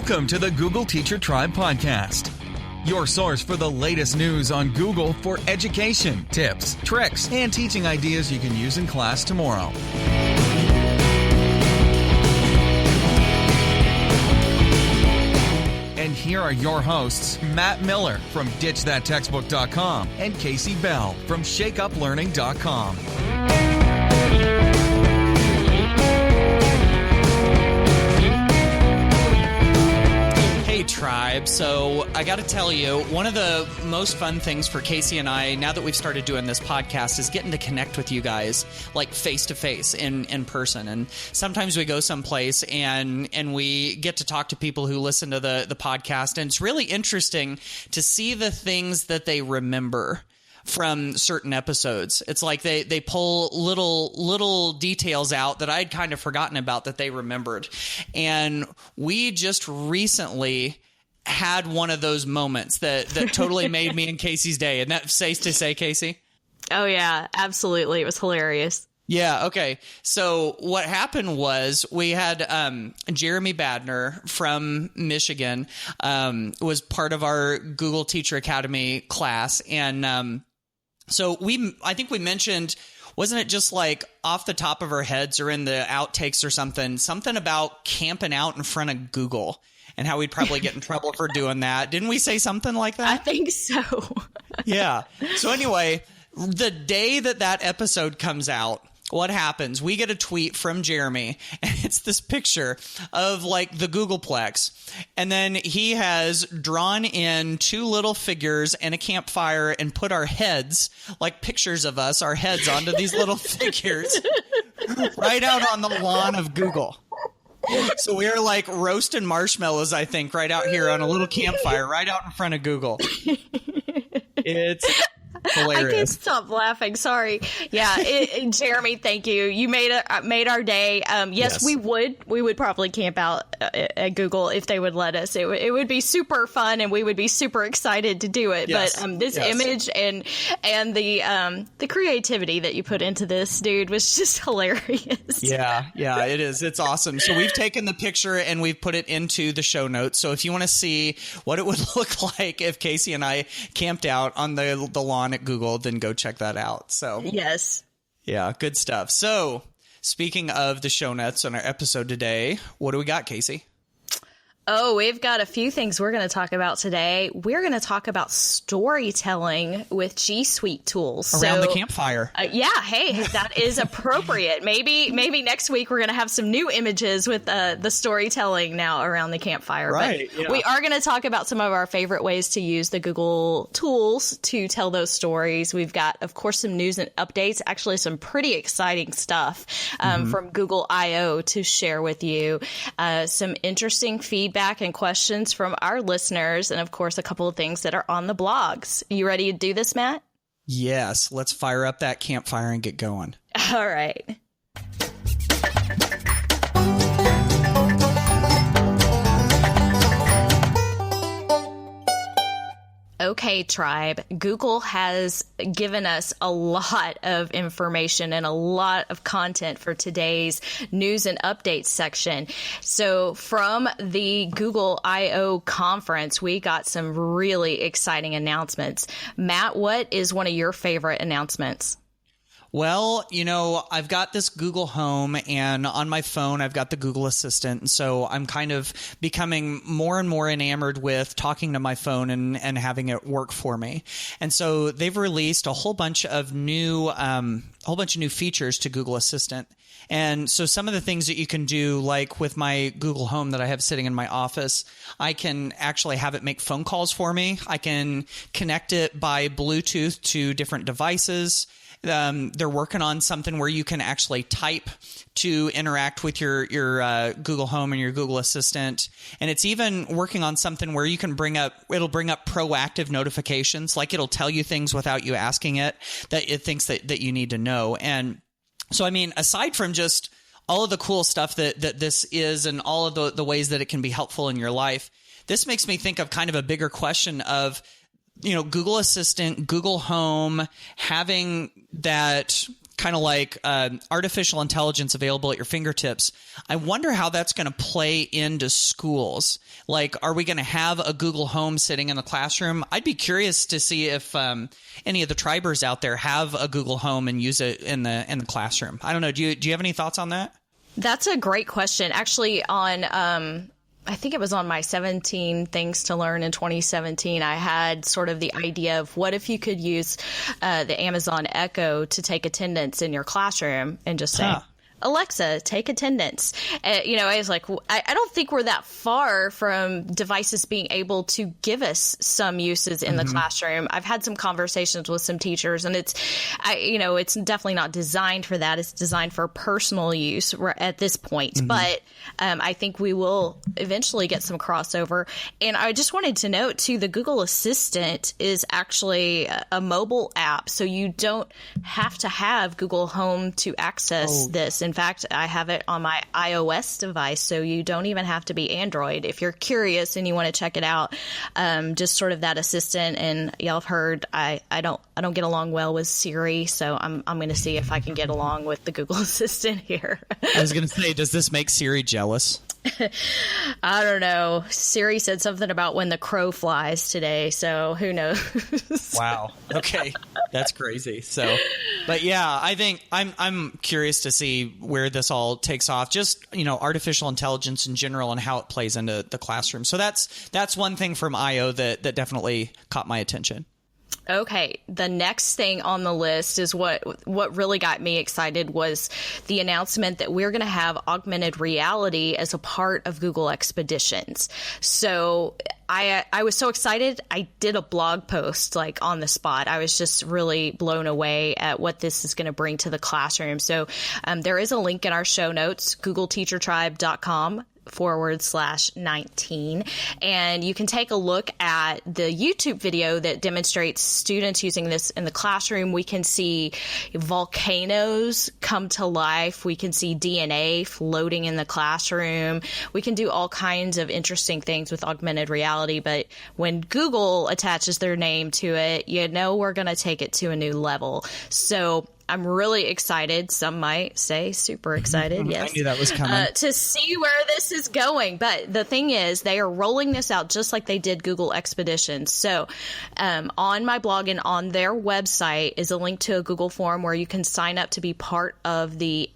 Welcome to the Google Teacher Tribe podcast, your source for the latest news on Google for education, tips, tricks, and teaching ideas you can use in class tomorrow. And here are your hosts, Matt Miller from DitchThatTextbook.com and Kasey Bell from ShakeUpLearning.com. Tribe. So I got to tell you, one of the most fun things for Kasey and I, now that we've started doing this podcast, is getting to connect with you guys like face to face in person. And sometimes we go someplace and we get to talk to people who listen to the podcast. And it's really interesting to see the things that they remember from certain episodes. It's like they pull little details out that I'd kind of forgotten about that they remembered. And we just recently had one of those moments that totally made me and Kasey's day. And that's safe to say, Kasey? Oh, yeah, absolutely. It was hilarious. Yeah. Okay. So what happened was we had Jeremy Badner from Michigan was part of our Google Teacher Academy class. And so I think we mentioned, wasn't it just like off the top of our heads or in the outtakes or something about camping out in front of Google and how we'd probably get in trouble for doing that? Didn't we say something like that? I think so. Yeah. So anyway, the day that episode comes out, what happens? We get a tweet from Jeremy, and it's this picture of like the Googleplex. And then he has drawn in two little figures and a campfire and put our heads, like pictures of us, our heads onto these little figures right out on the lawn of Google. So we are like roasting marshmallows, I think, right out here on a little campfire right out in front of Google. It's hilarious. I can't stop laughing. Sorry. Yeah, Jeremy, thank you. You made our day. Yes, we would probably camp out at Google if they would let us. It would be super fun, and we would be super excited to do it. Yes. But this image and the creativity that you put into this, dude, was just hilarious. Yeah, it is. It's awesome. So we've taken the picture and we've put it into the show notes. So if you want to see what it would look like if Kasey and I camped out on the lawn at Google, then go check that out. So yes. Yeah, good stuff. So speaking of the show notes on our episode today, what do we got, Kasey? Oh, we've got a few things we're going to talk about today. We're going to talk about storytelling with G Suite tools. Around the campfire. Yeah, hey, that is appropriate. Maybe next week we're going to have some new images with the storytelling now around the campfire. Right. But we are going to talk about some of our favorite ways to use the Google tools to tell those stories. We've got, of course, some news and updates, actually some pretty exciting stuff from Google I/O to share with you. Some interesting feedback and questions from our listeners, and of course a couple of things that are on the blogs. You ready to do this, Matt? Yes, let's fire up that campfire and get going. All right. Okay, Tribe. Google has given us a lot of information and a lot of content for today's news and updates section. So from the Google I/O conference, we got some really exciting announcements. Matt, what is one of your favorite announcements? Well, I've got this Google Home, and on my phone, I've got the Google Assistant. And so I'm kind of becoming more and more enamored with talking to my phone and having it work for me. And so they've released a whole bunch of new features to Google Assistant. And so some of the things that you can do, like with my Google Home that I have sitting in my office, I can actually have it make phone calls for me. I can connect it by Bluetooth to different devices. They're working on something where you can actually type to interact with your Google Home and your Google Assistant. And it's even working on something where you can it'll bring up proactive notifications, like it'll tell you things without you asking it that it thinks that you need to know. And so, I mean, aside from just all of the cool stuff that this is and all of the ways that it can be helpful in your life, this makes me think of kind of a bigger question of, Google Assistant, Google Home, having that kind of like artificial intelligence available at your fingertips. I wonder how that's going to play into schools. Like, are we going to have a Google Home sitting in the classroom? I'd be curious to see if any of the tribers out there have a Google Home and use it in the classroom. I don't know. Do you have any thoughts on that? That's a great question. Actually, on I think it was on my 17 Things to Learn in 2017, I had sort of the idea of what if you could use the Amazon Echo to take attendance in your classroom and just say, Alexa, take attendance. I was like, I don't think we're that far from devices being able to give us some uses in the classroom. I've had some conversations with some teachers, and it's definitely not designed for that. It's designed for personal use at this point. But I think we will eventually get some crossover. And I just wanted to note, too, the Google Assistant is actually a mobile app, so you don't have to have Google Home to access this. In fact, I have it on my iOS device, so you don't even have to be Android. If you're curious and you want to check it out, just sort of that assistant. And y'all have heard I don't get along well with Siri, so I'm going to see if I can get along with the Google Assistant here. I was going to say, does this make Siri jealous? I don't know. Siri said something about when the crow flies today, so who knows? Wow. Okay. That's crazy. So, but yeah, I think I'm curious to see where this all takes off. Just, artificial intelligence in general and how it plays into the classroom. So that's one thing from IO that definitely caught my attention. Okay, the next thing on the list is what really got me excited was the announcement that we're going to have augmented reality as a part of Google Expeditions. So I was so excited. I did a blog post on the spot. I was just really blown away at what this is going to bring to the classroom. So there is a link in our show notes, googleteachertribe.com/19, and you can take a look at the YouTube video that demonstrates students using this in the classroom. We can see volcanoes come to life. We can see DNA floating in the classroom. We can do all kinds of interesting things with augmented reality, but when Google attaches their name to it, we're going to take it to a new level. So I'm really excited. Some might say super excited. Yes. I knew that was coming. To see where this is going. But the thing is, they are rolling this out just like they did Google Expeditions. So on my blog and on their website is a link to a Google form where you can sign up to be part of the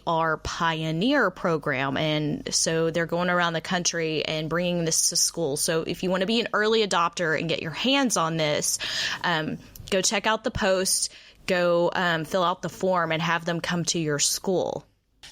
AR Pioneer program. And so they're going around the country and bringing this to school. So if you want to be an early adopter and get your hands on this, go check out the post. Go fill out the form and have them come to your school.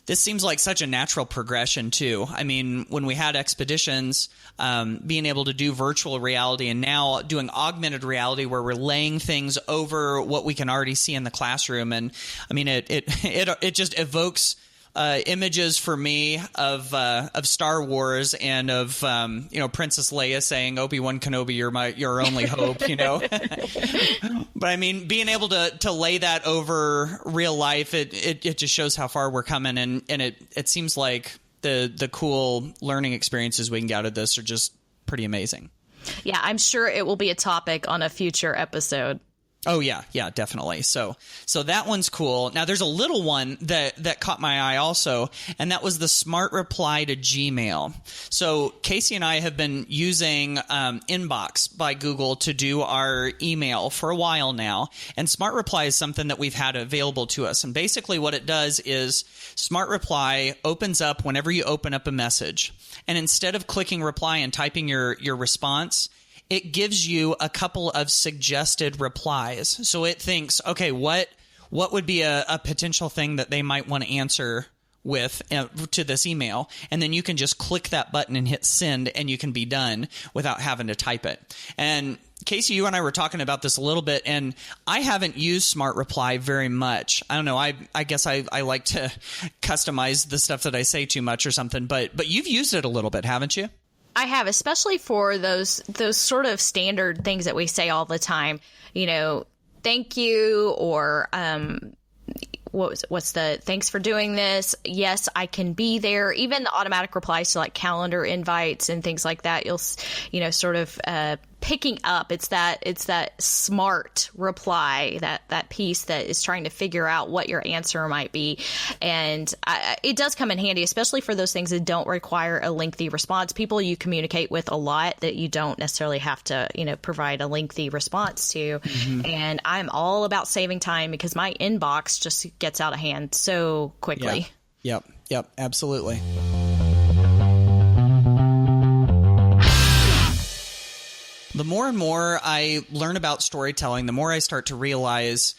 This seems like such a natural progression, too. I mean, when we had Expeditions, being able to do virtual reality and now doing augmented reality where we're laying things over what we can already see in the classroom. And I mean, it just evokes images for me of Star Wars and of Princess Leia saying, Obi-Wan Kenobi, you're your only hope, But I mean, being able to lay that over real life, it just shows how far we're coming, and it seems like the cool learning experiences we can get out of this are just pretty amazing. Yeah, I'm sure it will be a topic on a future episode. Oh, yeah, definitely. So that one's cool. Now, there's a little one that caught my eye also, and that was the Smart Reply to Gmail. So Kasey and I have been using Inbox by Google to do our email for a while now, and Smart Reply is something that we've had available to us. And basically what it does is Smart Reply opens up whenever you open up a message, and instead of clicking reply and typing your response, it gives you a couple of suggested replies. So it thinks, okay, what would be a potential thing that they might want to answer with to this email? And then you can just click that button and hit send, and you can be done without having to type it. And Kasey, you and I were talking about this a little bit, and I haven't used Smart Reply very much. I don't know. I guess I like to customize the stuff that I say too much or something, but you've used it a little bit, haven't you? I have, especially for those sort of standard things that we say all the time, thank you, or what's the thanks for doing this? Yes, I can be there. Even the automatic replies to calendar invites and things like that. You'll, sort of picking up. It's that smart reply, that piece that is trying to figure out what your answer might be. And it does come in handy, especially for those things that don't require a lengthy response. People you communicate with a lot that you don't necessarily have to, provide a lengthy response to. Mm-hmm. And I'm all about saving time because my inbox just gets out of hand so quickly. Yep, absolutely. The more and more I learn about storytelling, the more I start to realize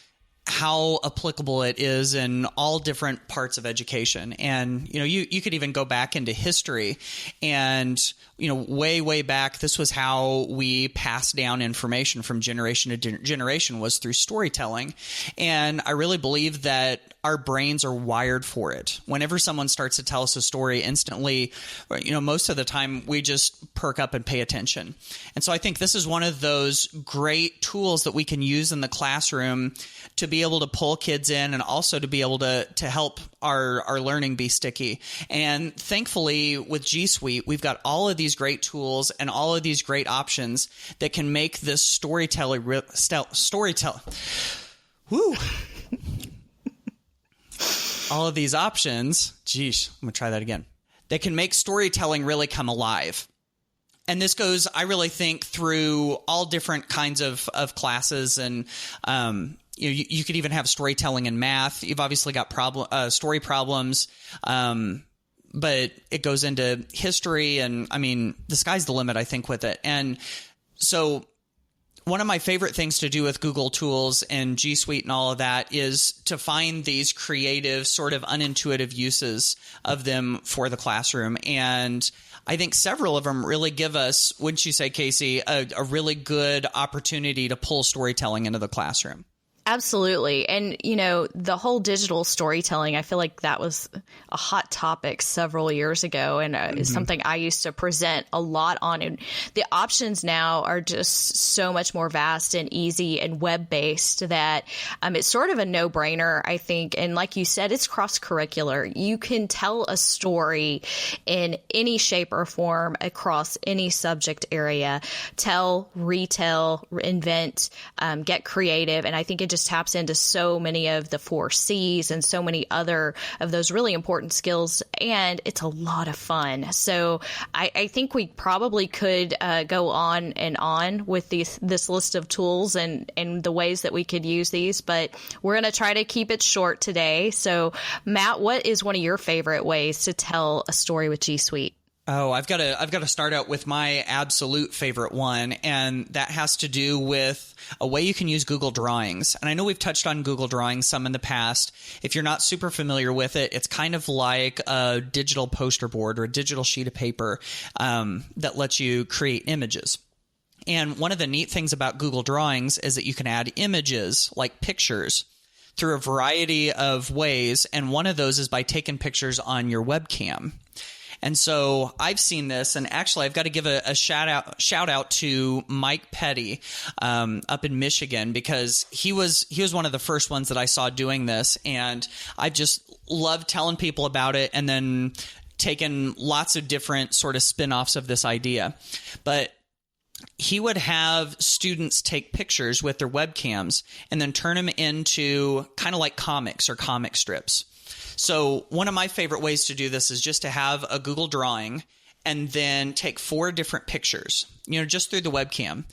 how applicable it is in all different parts of education. And, you could even go back into history and, way back, this was how we passed down information from generation to generation, was through storytelling. And I really believe that our brains are wired for it. Whenever someone starts to tell us a story, instantly, most of the time we just perk up and pay attention. And so I think this is one of those great tools that we can use in the classroom to be able to pull kids in and also to be able to help our learning be sticky. And thankfully with G Suite, we've got all of these great tools and all of these great options that can make this storytelling. Woo. All of these options, I'm going to try that again. They can make storytelling really come alive. And this goes, I really think, through all different kinds of classes. And, you could even have storytelling in math. You've obviously got story problems, but it goes into history. And the sky's the limit, I think, with it. And so one of my favorite things to do with Google Tools and G Suite and all of that is to find these creative, sort of unintuitive uses of them for the classroom. And I think several of them really give us, wouldn't you say, Kasey, a really good opportunity to pull storytelling into the classroom. Absolutely. And, the whole digital storytelling, I feel like that was a hot topic several years ago and is something I used to present a lot on. And the options now are just so much more vast and easy and web-based that it's sort of a no-brainer, I think. And like you said, it's cross-curricular. You can tell a story in any shape or form across any subject area. Tell, retell, invent, get creative. And I think it just taps into so many of the 4 C's and so many other of those really important skills. And it's a lot of fun. So I think we probably could go on and on with this list of tools and the ways that we could use these, but we're going to try to keep it short today. So Matt, what is one of your favorite ways to tell a story with G Suite? Oh, I've got to start out with my absolute favorite one, and that has to do with a way you can use Google Drawings. And I know we've touched on Google Drawings some in the past. If you're not super familiar with it, it's kind of like a digital poster board or a digital sheet of paper that lets you create images. And one of the neat things about Google Drawings is that you can add images like pictures through a variety of ways, and one of those is by taking pictures on your webcam. And so I've seen this, and actually I've got to give a shout out to Mike Petty up in Michigan, because he was one of the first ones that I saw doing this, and I just loved telling people about it and then taking lots of different sort of spin-offs of this idea. But he would have students take pictures with their webcams and then turn them into kind of like comics or comic strips. So one of my favorite ways to do this is just to have a Google drawing and then take 4 different pictures, just through the webcam.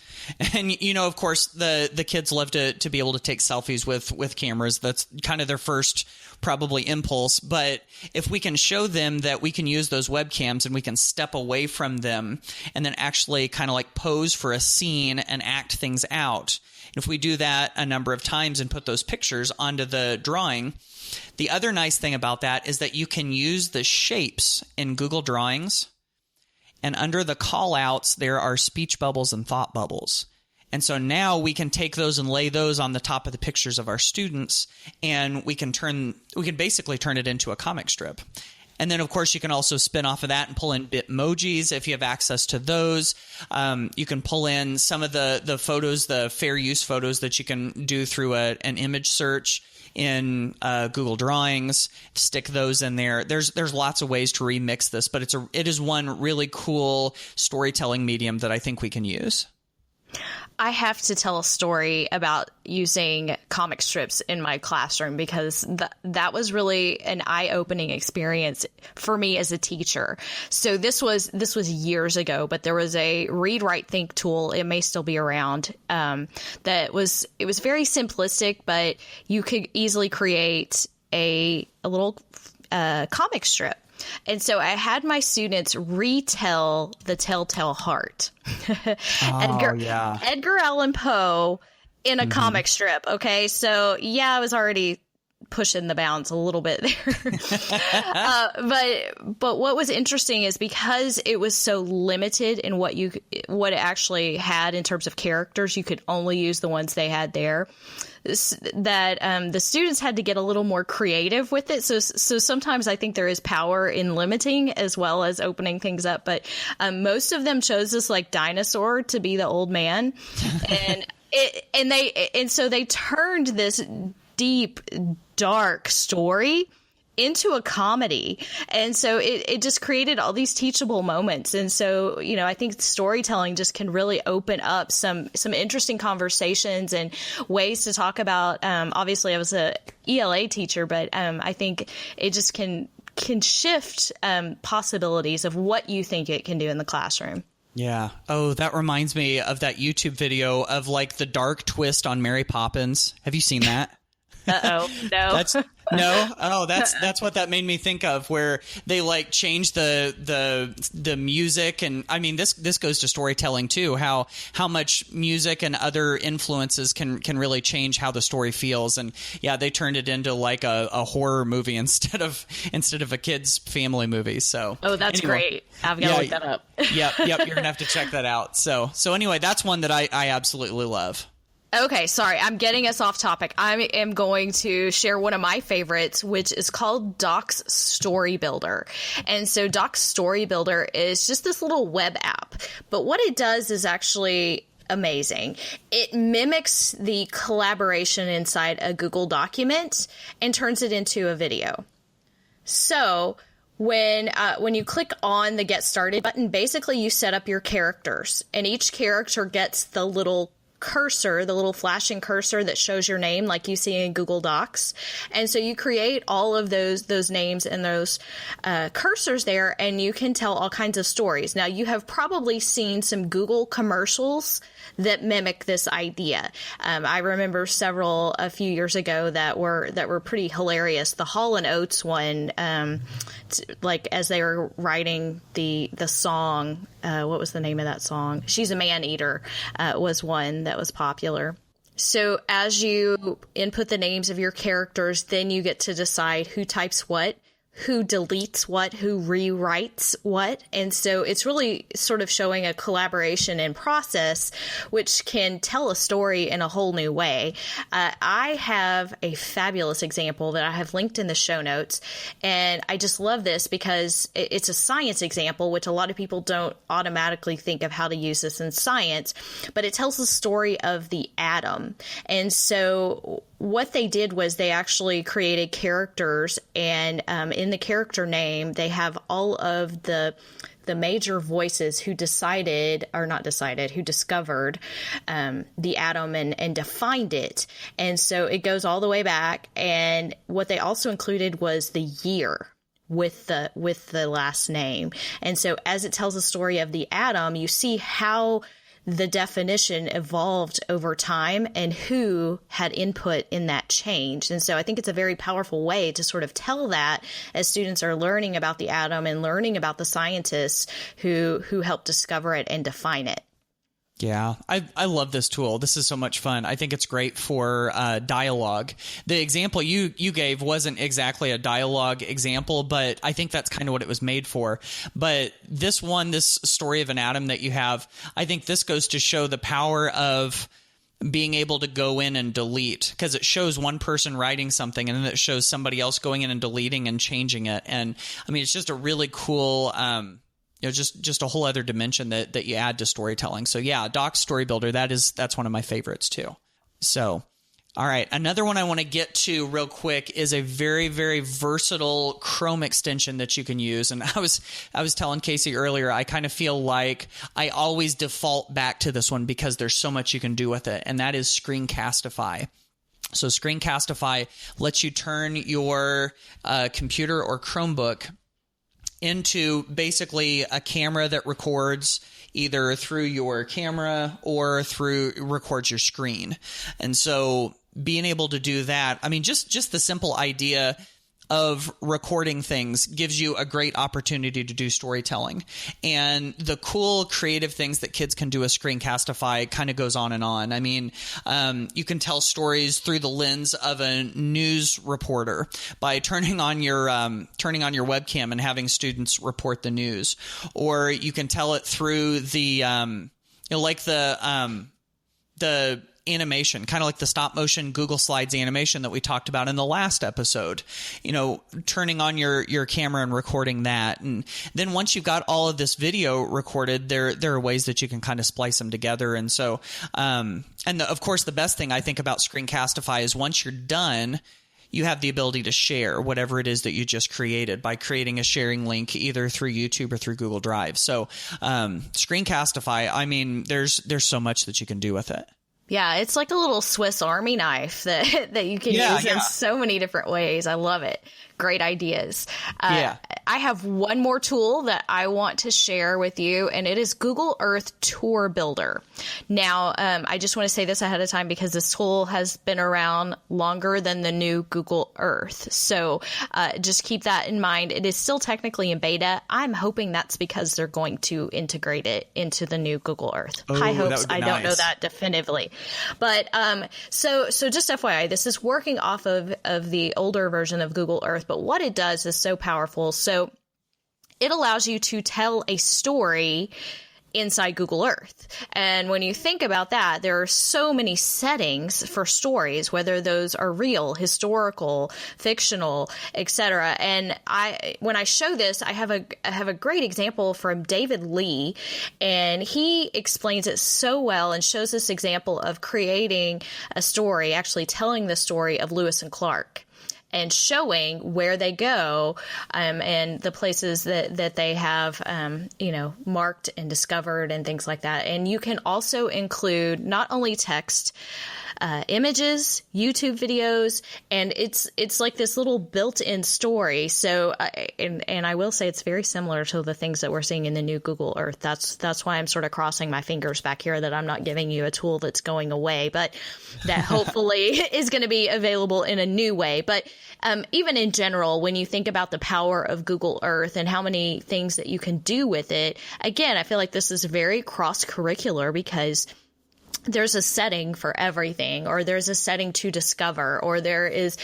And, of course, the kids love to be able to take selfies with cameras. That's kind of their first probably impulse. But if we can show them that we can use those webcams and we can step away from them and then actually kind of like pose for a scene and act things out. And if we do that a number of times and put those pictures onto the drawing, the other nice thing about that is that you can use the shapes in Google Drawings, and under the callouts, there are speech bubbles and thought bubbles. And so now we can take those and lay those on the top of the pictures of our students, and we can basically turn it into a comic strip. And then, of course, you can also spin off of that and pull in Bitmojis if you have access to those. You can pull in some of the photos, the fair use photos that you can do through an image search in Google Drawings, stick those in there. There's lots of ways to remix this, but it is one really cool storytelling medium that I think we can use. I have to tell a story about using comic strips in my classroom because that was really an eye-opening experience for me as a teacher. So this was years ago, but there was a read, write, think tool. It may still be around. It was very simplistic, but you could easily create a little comic strip. And so I had my students retell The Telltale Heart. Edgar Allan Poe in a comic strip. Okay. So yeah, I was already pushing the bounds a little bit there. But what was interesting is because it was so limited in what it actually had in terms of characters, you could only use the ones they had there. That the students had to get a little more creative with it. So sometimes I think there is power in limiting as well as opening things up. But most of them chose this like dinosaur to be the old man, and so they turned this deep, dark story into a comedy. And so it just created all these teachable moments. And so, I think storytelling just can really open up some interesting conversations and ways to talk about, obviously I was a ELA teacher, but I think it just can shift possibilities of what you think it can do in the classroom. Yeah. Oh, that reminds me of that YouTube video of like the dark twist on Mary Poppins. Have you seen that? Uh-oh, no. No. Oh, that's what that made me think of, where they like change the music. And I mean, this goes to storytelling too, how much music and other influences can really change how the story feels. And yeah, they turned it into like a horror movie instead of a kid's family movie. So that's anyway, great. I've got to look that up. Yep. You're gonna have to check that out. So anyway, that's one that I absolutely love. Okay, sorry, I'm getting us off topic. I am going to share one of my favorites, which is called Doc's Story Builder. And so Doc's Story Builder is just this little web app. But what it does is actually amazing. It mimics the collaboration inside a Google document and turns it into a video. So when you click on the Get Started button, basically you set up your characters, and each character gets the little cursor, the little flashing cursor that shows your name like you see in Google Docs. And so you create all of those names and those cursors there, and you can tell all kinds of stories. Now, you have probably seen some Google commercials that mimic this idea. I remember several a few years ago that were pretty hilarious. The Hall & Oates one, like as they were writing the song, what was the name of that song? She's a Man-Eater was one that was popular. So as you input the names of your characters, then you get to decide who types what, who deletes what, who rewrites what. And so it's really sort of showing a collaboration and process, which can tell a story in a whole new way. I have a fabulous example that I have linked in the show notes. And I just love this because it's a science example, which a lot of people don't automatically think of how to use this in science, but it tells the story of the atom. And so what they did was they actually created characters, and in the character name, they have all of the major voices who discovered the atom and defined it. And so it goes all the way back. And what they also included was the year with the last name. And so as it tells the story of the atom, you see how the definition evolved over time and who had input in that change. And so I think it's a very powerful way to sort of tell that as students are learning about the atom and learning about the scientists who helped discover it and define it. Yeah, I love this tool. This is so much fun. I think it's great for dialogue. The example you gave wasn't exactly a dialogue example, but I think that's kind of what it was made for. But this story of an atom that you have, I think this goes to show the power of being able to go in and delete, because it shows one person writing something and then it shows somebody else going in and deleting and changing it. And I mean, it's just a really cool just a whole other dimension that you add to storytelling. So yeah, Doc's Story Builder, that's one of my favorites too. So All right. Another one I want to get to real quick is a very, very versatile Chrome extension that you can use. And I was telling Kasey earlier, I kind of feel like I always default back to this one because there's so much you can do with it. And that is Screencastify. So Screencastify lets you turn your computer or Chromebook into basically a camera that records either through your camera or records your screen. And so being able to do that, I mean, just the simple idea of recording things gives you a great opportunity to do storytelling. And the cool creative things that kids can do with Screencastify kind of goes on and on. I mean, you can tell stories through the lens of a news reporter by turning on your webcam and having students report the news, or you can tell it through the animation, kind of like the stop motion Google Slides animation that we talked about in the last episode, turning on your camera and recording that. And then once you've got all of this video recorded, there are ways that you can kind of splice them together. And so, of course, the best thing I think about Screencastify is once you're done, you have the ability to share whatever it is that you just created by creating a sharing link either through YouTube or through Google Drive. So Screencastify, I mean, there's so much that you can do with it. Yeah, it's like a little Swiss Army knife that you can use in so many different ways. I love it. Great ideas. I have one more tool that I want to share with you, and it is Google Earth Tour Builder. Now, I just want to say this ahead of time because this tool has been around longer than the new Google Earth. So just keep that in mind. It is still technically in beta. I'm hoping that's because they're going to integrate it into the new Google Earth. High hopes. I don't know that definitively. But so just FYI, this is working off of the older version of Google Earth. But what it does is so powerful. So it allows you to tell a story inside Google Earth. And when you think about that, there are so many settings for stories, whether those are real, historical, fictional, etc. And when I show this, I have a great example from David Lee, and he explains it so well and shows this example of creating a story, actually telling the story of Lewis and Clark, and showing where they go and the places that they have, marked and discovered and things like that. And you can also include not only text, images, YouTube videos, and it's like this little built-in story. So, and I will say it's very similar to the things that we're seeing in the new Google Earth. That's why I'm sort of crossing my fingers back here that I'm not giving you a tool that's going away, but that hopefully is going to be available in a new way. But even in general, when you think about the power of Google Earth and how many things that you can do with it, again, I feel like this is very cross-curricular because there's a setting for everything, or there's a setting to discover, or there is,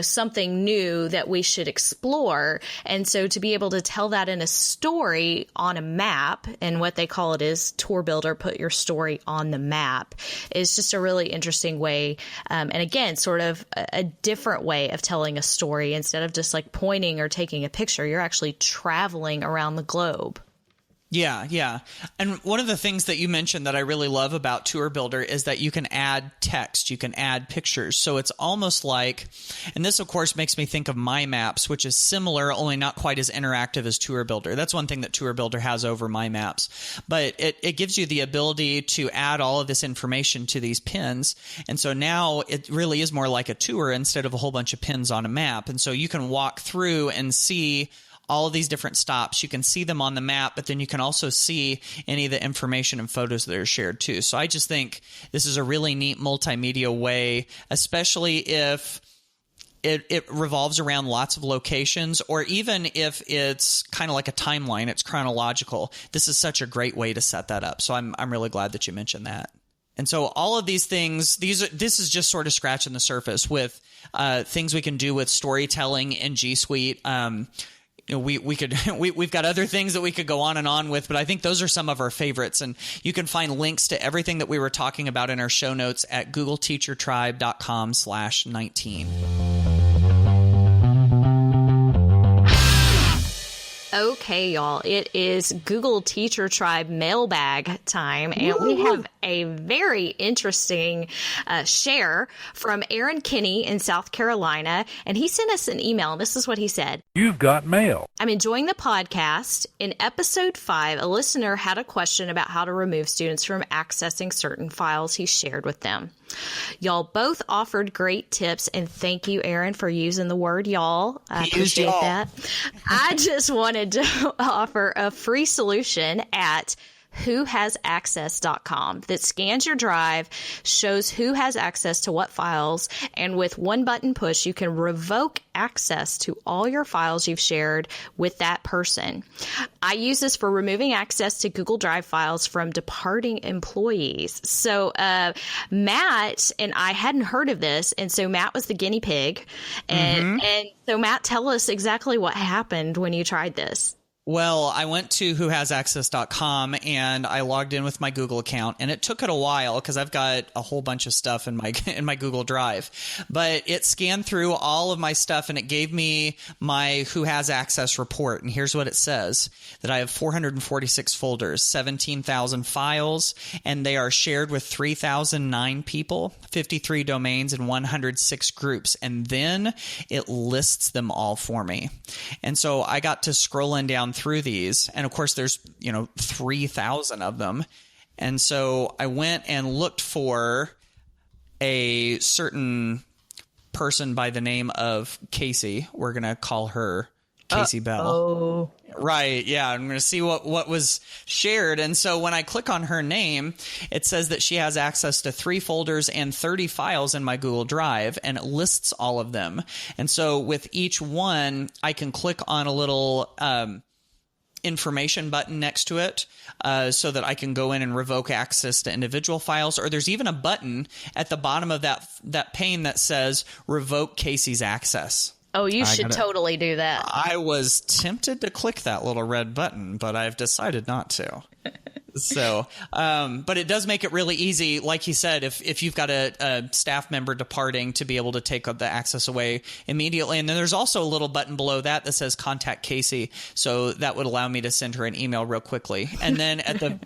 something new that we should explore. And so to be able to tell that in a story on a map, and what they call it is Tour Builder, put your story on the map, is just a really interesting way. And again, sort of a different way of telling a story. Instead of just like pointing or taking a picture, you're actually traveling around the globe. Yeah. And one of the things that you mentioned that I really love about Tour Builder is that you can add text, you can add pictures. So it's almost like, and this of course makes me think of My Maps, which is similar, only not quite as interactive as Tour Builder. That's one thing that Tour Builder has over My Maps. But it gives you the ability to add all of this information to these pins. And so now it really is more like a tour instead of a whole bunch of pins on a map. And so you can walk through and see all of these different stops. You can see them on the map, but then you can also see any of the information and photos that are shared too. So I just think this is a really neat multimedia way, especially if it revolves around lots of locations, or even if it's kind of like a timeline, it's chronological. This is such a great way to set that up. So I'm really glad that you mentioned that. And so all of these things, this is just sort of scratching the surface with things we can do with storytelling in G Suite. We've got other things that we could go on and on with, but I think those are some of our favorites. And you can find links to everything that we were talking about in our show notes at googleteachertribe.com/19. Okay, y'all, it is Google Teacher Tribe mailbag time, and we have a very interesting share from Aaron Kinney in South Carolina, and he sent us an email, and this is what he said. You've got mail. I'm enjoying the podcast. In episode 5, a listener had a question about how to remove students from accessing certain files he shared with them. Y'all both offered great tips, and thank you, Aaron, for using the word y'all. I appreciate that. I just wanted to offer a free solution at whohasaccess.com that scans your drive, shows who has access to what files, and with one button push, you can revoke access to all your files you've shared with that person. I use this for removing access to Google Drive files from departing employees. So Matt and I hadn't heard of this, and so Matt was the guinea pig. And so Matt, tell us exactly what happened when you tried this. Well, I went to whohasaccess.com and I logged in with my Google account, and it took it a while because I've got a whole bunch of stuff in my Google Drive. But it scanned through all of my stuff and it gave me my Who Has Access report. And here's what it says: that I have 446 folders, 17,000 files, and they are shared with 3,009 people, 53 domains, and 106 groups. And then it lists them all for me. And so I got to scrolling down through these, and of course there's 3,000 of them, and so I went and looked for a certain person by the name of Kasey. We're gonna call her Kasey Bell. Oh, right, yeah. I'm gonna see what was shared, and so when I click on her name, it says that she has access to 3 folders and 30 files in my Google Drive, and it lists all of them. And so with each one, I can click on a little information button next to it so that I can go in and revoke access to individual files. Or there's even a button at the bottom of that pane that says revoke Kasey's access. Oh, you should totally do that. I was tempted to click that little red button, but I've decided not to. So, but it does make it really easy, like he said, if you've got a staff member departing, to be able to take the access away immediately. And then there's also a little button below that says contact Kasey. So that would allow me to send her an email real quickly. And then at the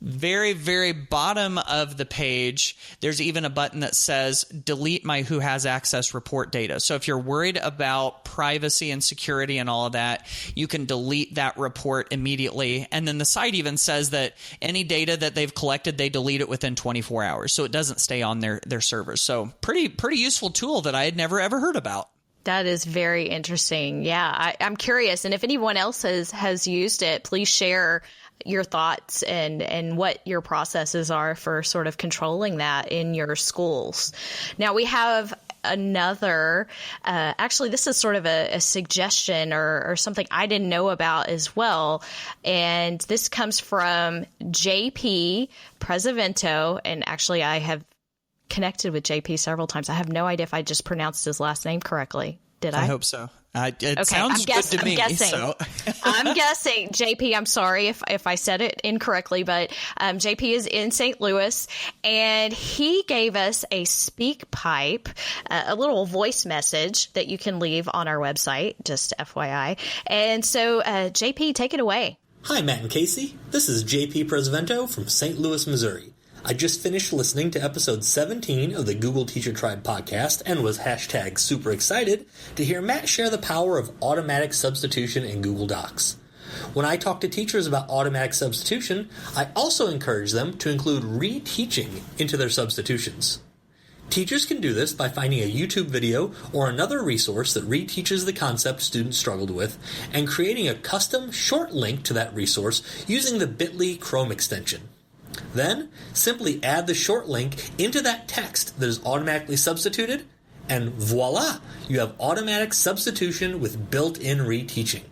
very, very bottom of the page, there's even a button that says delete my Who Has Access report data. So if you're worried about privacy and security and all of that, you can delete that report immediately. And then the site even says that any data that they've collected, they delete it within 24 hours. So it doesn't stay on their servers. So pretty useful tool that I had never ever heard about. That is very interesting. Yeah, I'm curious. And if anyone else has used it, please share your thoughts and what your processes are for sort of controlling that in your schools. Now we have another, actually this is sort of a suggestion or something I didn't know about as well. And this comes from JP Presevento. And actually I have connected with JP several times. I have no idea if I just pronounced his last name correctly. Did I? I hope so. It sounds good to me. So. I'm guessing. JP, I'm sorry if I said it incorrectly, but JP is in St. Louis, and he gave us a speak pipe, a little voice message that you can leave on our website, just FYI. And so, JP, take it away. Hi, Matt and Kasey. This is JP Presevento from St. Louis, Missouri. I just finished listening to episode 17 of the Google Teacher Tribe podcast and was # super excited to hear Matt share the power of automatic substitution in Google Docs. When I talk to teachers about automatic substitution, I also encourage them to include reteaching into their substitutions. Teachers can do this by finding a YouTube video or another resource that reteaches the concept students struggled with and creating a custom short link to that resource using the bit.ly Chrome extension. Then, simply add the short link into that text that is automatically substituted, and voila! You have automatic substitution with built-in reteaching.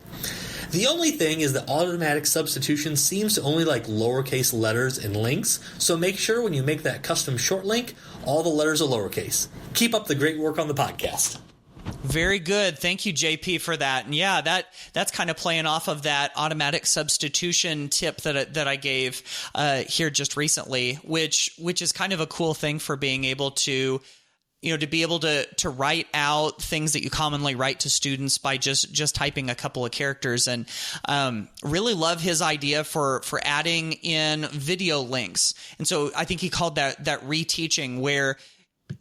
The only thing is that automatic substitution seems to only like lowercase letters and links, so make sure when you make that custom short link, all the letters are lowercase. Keep up the great work on the podcast. Very good. Thank you, JP, for that. And yeah, that's kind of playing off of that automatic substitution tip that I gave here just recently, which is kind of a cool thing for being able to to be able to write out things that you commonly write to students by just typing a couple of characters. And really love his idea for adding in video links. And so I think he called that reteaching, where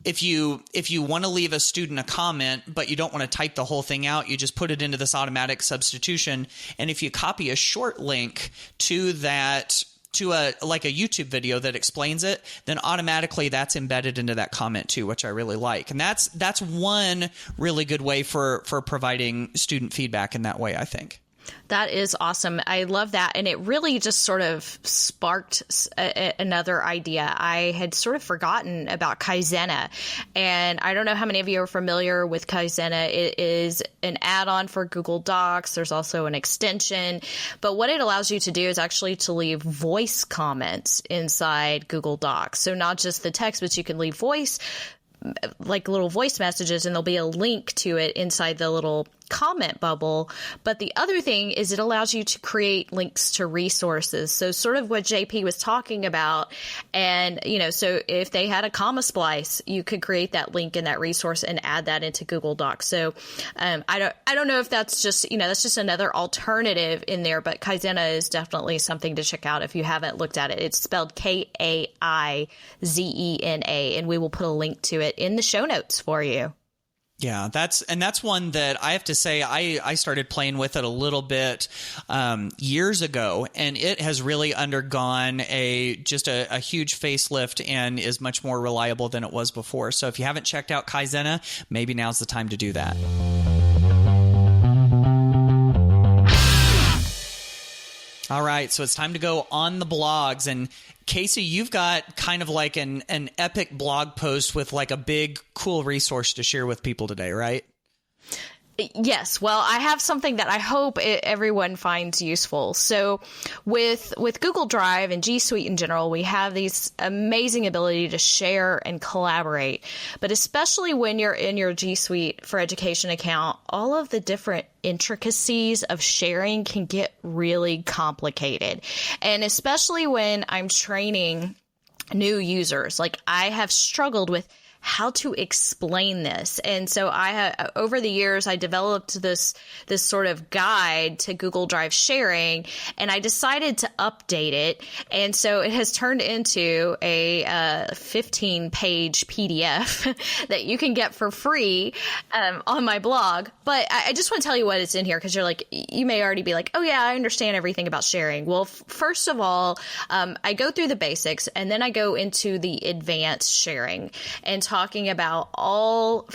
if you want to leave a student a comment, but you don't want to type the whole thing out, you just put it into this automatic substitution. And if you copy a short link to that, to a YouTube video that explains it, then automatically that's embedded into that comment too, which I really like. And that's one really good way for providing student feedback in that way, I think. That is awesome. I love that. And it really just sort of sparked another idea. I had sort of forgotten about Kaizena. And I don't know how many of you are familiar with Kaizena. It is an add-on for Google Docs. There's also an extension. But what it allows you to do is actually to leave voice comments inside Google Docs. So not just the text, but you can leave voice, like little voice messages, and there'll be a link to it inside the little comment bubble. But the other thing is it allows you to create links to resources. So sort of what JP was talking about. And, so if they had a comma splice, you could create that link in that resource and add that into Google Docs. So I don't know if that's just, that's just another alternative in there, but Kaizena is definitely something to check out if you haven't looked at it. It's spelled Kaizena, and we will put a link to it in the show notes for you. Yeah, that's one that I have to say I started playing with it a little bit years ago, and it has really undergone a huge facelift and is much more reliable than it was before. So if you haven't checked out Kaizena, maybe now's the time to do that. All right, so it's time to go on the blogs. And Kasey, you've got kind of like an epic blog post with like a big, cool resource to share with people today, right? Yes. Well, I have something that I hope everyone finds useful. So with Google Drive and G Suite in general, we have these amazing ability to share and collaborate. But especially when you're in your G Suite for Education account, all of the different intricacies of sharing can get really complicated. And especially when I'm training new users, like I have struggled with how to explain this. And so over the years, I developed this sort of guide to Google Drive sharing, and I decided to update it. And so it has turned into a 15-page PDF that you can get for free on my blog. But I just want to tell you what is in here, because you may already be like, oh yeah, I understand everything about sharing. Well, first of all, I go through the basics, and then I go into the advanced sharing and talking about all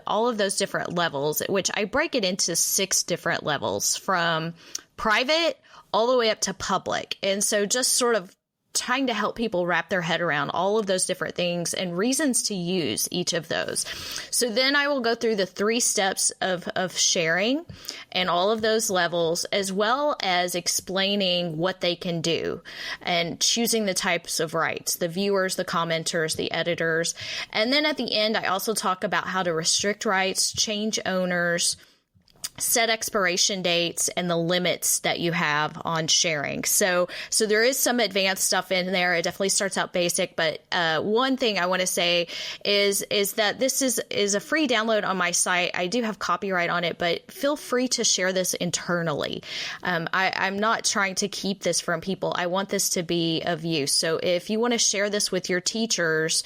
of those different levels, which I break it into 6 different levels, from private all the way up to public. And so just sort of trying to help people wrap their head around all of those different things and reasons to use each of those. So then I will go through the 3 steps of sharing and all of those levels, as well as explaining what they can do and choosing the types of rights, the viewers, the commenters, the editors. And then at the end, I also talk about how to restrict rights, change owners, set expiration dates, and the limits that you have on sharing. So there is some advanced stuff in there. It definitely starts out basic, but one thing I want to say is that this is a free download on my site. I do have copyright on it, but feel free to share this internally. I'm not trying to keep this from people. I want this to be of use. So if you want to share this with your teachers,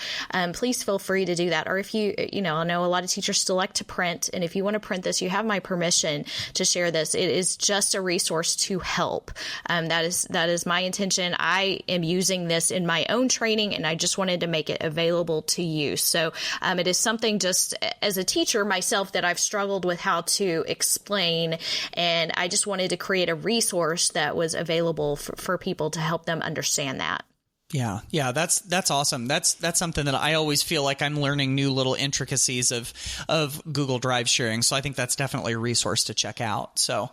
please feel free to do that. Or if I know a lot of teachers still like to print, and if you want to print this, you have my permission to share this. It is just a resource to help. That is my intention. I am using this in my own training, and I just wanted to make it available to you. So it is something, just as a teacher myself, that I've struggled with how to explain, and I just wanted to create a resource that was available for people to help them understand that. Yeah, that's awesome. That's something that I always feel like I'm learning new little intricacies of Google Drive sharing. So I think that's definitely a resource to check out. So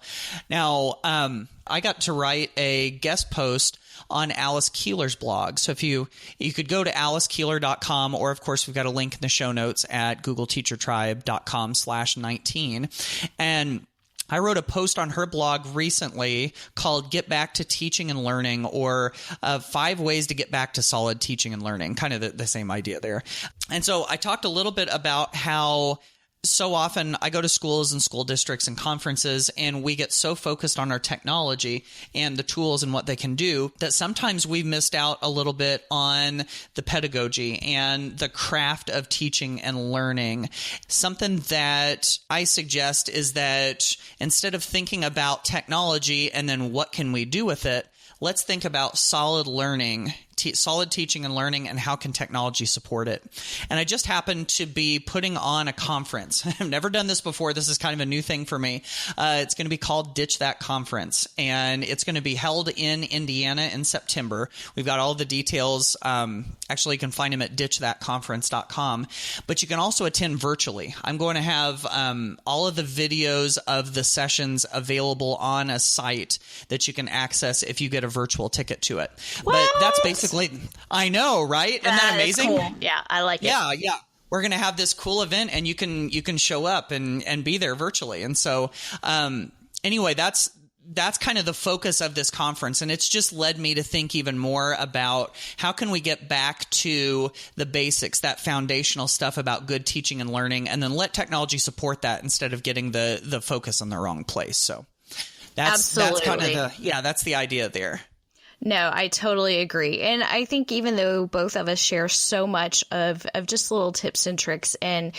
now I got to write a guest post on Alice Keeler's blog. So if you could go to alicekeeler.com, or of course we've got a link in the show notes at googleteachertribe.com/19. And I wrote a post on her blog recently called Get Back to Teaching and Learning, or 5 Ways to Get Back to Solid Teaching and Learning, kind of the same idea there. And so I talked a little bit about how so often I go to schools and school districts and conferences, and we get so focused on our technology and the tools and what they can do that sometimes we've missed out a little bit on the pedagogy and the craft of teaching and learning. Something that I suggest is that instead of thinking about technology and then what can we do with it, let's think about solid learning, solid teaching and learning, and how can technology support it. And I just happened to be putting on a conference. I've never done this before. This is kind of a new thing for me. It's going to be called Ditch That Conference, and it's going to be held in Indiana in September. We've got all the details. Actually, you can find them at ditchthatconference.com, but you can also attend virtually. I'm going to have all of the videos of the sessions available on a site that you can access if you get a virtual ticket to it. What? But that's basically, I know, right? Isn't that amazing? Cool. Yeah, I like it. Yeah. We're going to have this cool event, and you can show up and be there virtually. And so anyway, that's kind of the focus of this conference. And it's just led me to think even more about how can we get back to the basics, that foundational stuff about good teaching and learning, and then let technology support that instead of getting the focus in the wrong place. So that's kind of that's the idea there. No, I totally agree. And I think even though both of us share so much of just little tips and tricks, and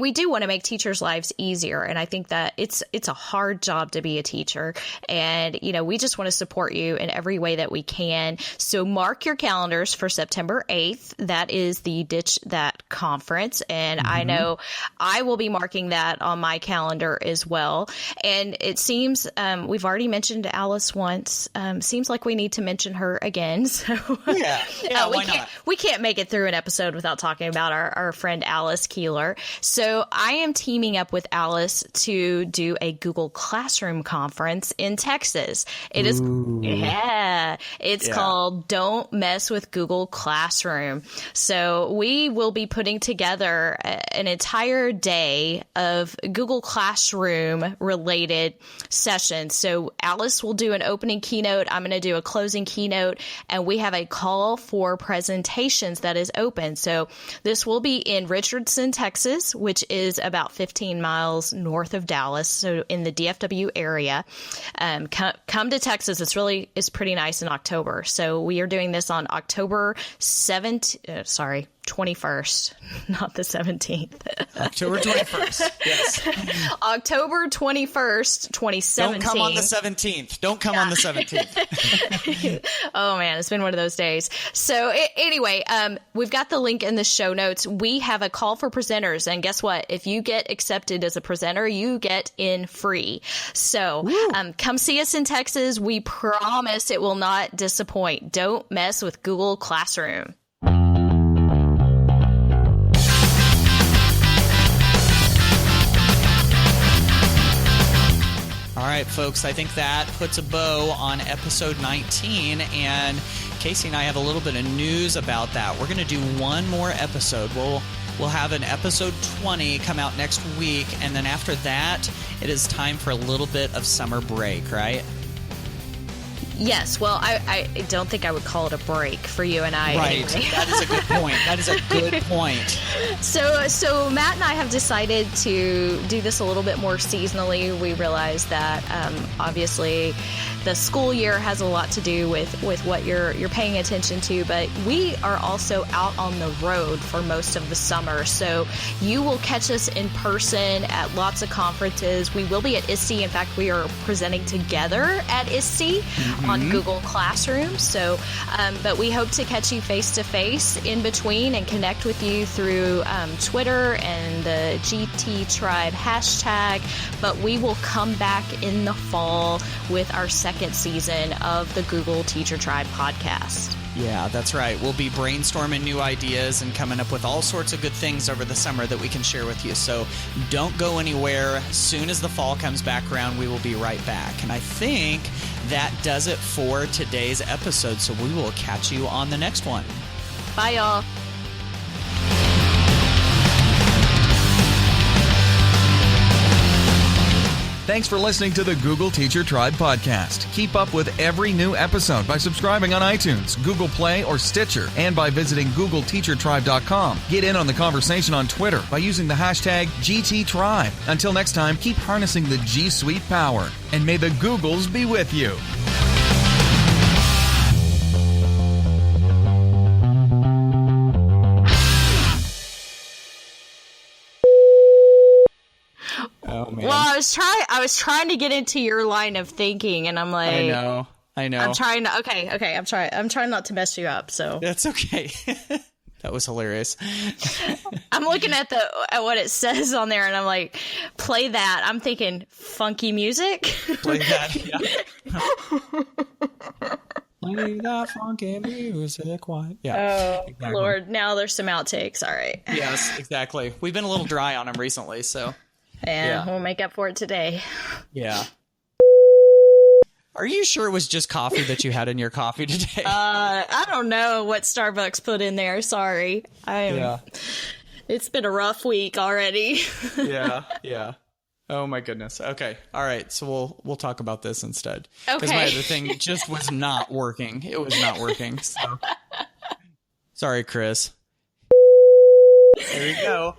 we do want to make teachers' lives easier. And I think that it's a hard job to be a teacher. And, we just want to support you in every way that we can. So mark your calendars for September 8th. That is the Ditch That Conference. And I know I will be marking that on my calendar as well. And it seems we've already mentioned Alice once. Seems like we need to mention her again. So why not? We can't make it through an episode without talking about our friend Alice Keeler. So I am teaming up with Alice to do a Google Classroom conference in Texas. It is, it's called Don't Mess with Google Classroom. So we will be putting together an entire day of Google Classroom related sessions. So Alice will do an opening keynote. I'm going to do a closing keynote, and we have a call for presentations that is open. So this will be in Richardson, Texas, which is about 15 miles north of Dallas, so in the DFW area. Come to Texas. It's pretty nice in October. So we are doing this on October 21st, not the 17th. October 21st. Yes. October 21st, 2017. Don't come on the 17th. Don't come on the 17th. Oh man, it's been one of those days. So anyway, we've got the link in the show notes. We have a call for presenters, and guess what? If you get accepted as a presenter, you get in free. So come see us in Texas. We promise it will not disappoint. Don't mess with Google Classroom. All right, folks, I think that puts a bow on episode 19, and Kasey and I have a little bit of news about that. We're going to do one more episode. We'll have an episode 20 come out next week, and then after that, it is time for a little bit of summer break, right? Yes. Well, I don't think I would call it a break for you and I. Right. Anyway. That is a good point. That is a good point. So Matt and I have decided to do this a little bit more seasonally. We realize that obviously the school year has a lot to do with what you're paying attention to, but we are also out on the road for most of the summer. So you will catch us in person at lots of conferences. We will be at ISTE. In fact, we are presenting together at ISTE on Google Classroom. So, but we hope to catch you face to face in between and connect with you through Twitter and the GT Tribe hashtag. But we will come back in the fall with our second season of the Google Teacher Tribe podcast. Yeah, that's right. We'll be brainstorming new ideas and coming up with all sorts of good things over the summer that we can share with you. So don't go anywhere. As soon as the fall comes back around, we will be right back. And I think that does it for today's episode. So we will catch you on the next one. Bye, y'all. Thanks for listening to the Google Teacher Tribe podcast. Keep up with every new episode by subscribing on iTunes, Google Play, or Stitcher, and by visiting GoogleTeacherTribe.com. Get in on the conversation on Twitter by using the hashtag GTTribe. Until next time, keep harnessing the G Suite power, and may the Googles be with you. Oh, man. Well, I was trying to get into your line of thinking, and I'm like, I know. I'm trying to. Okay. I'm trying not to mess you up. So That's okay. That was hilarious. I'm looking at what it says on there, and I'm like, play that. I'm thinking funky music. Play that. Yeah. Play that funky music. Why? Yeah. Oh, exactly. Lord. Now there's some outtakes. All right. Yes, exactly. We've been a little dry on them recently, so. And we'll make up for it today. Yeah. Are you sure it was just coffee that you had in your coffee today? I don't know what Starbucks put in there. Sorry. It's been a rough week already. Yeah. Oh my goodness. Okay. All right. So we'll talk about this instead. Because Okay. my other thing just was not working. It was not working. So. Sorry, Chris. There you go.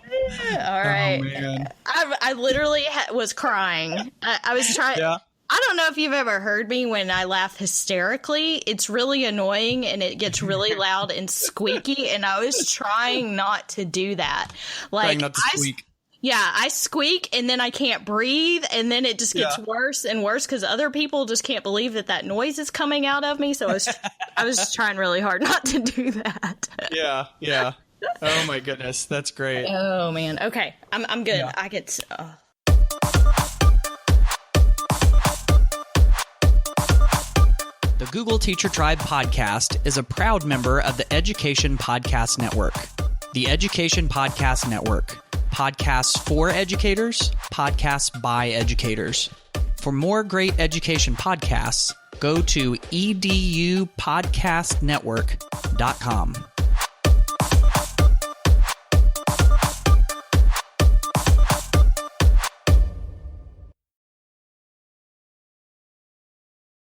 All right. Oh, man. I literally was crying. I was trying. Yeah. I don't know if you've ever heard me when I laugh hysterically. It's really annoying and it gets really loud and squeaky. And I was trying not to do that. Trying not to squeak. I squeak and then I can't breathe. And then it just gets worse and worse because other people just can't believe that noise is coming out of me. So I was trying really hard not to do that. Yeah. Oh my goodness. That's great. Oh man. Okay. I'm good. Yeah. I get. The Google Teacher Tribe podcast is a proud member of the Education Podcast Network. The Education Podcast Network. Podcasts for educators, podcasts by educators. For more great education podcasts, go to edupodcastnetwork.com.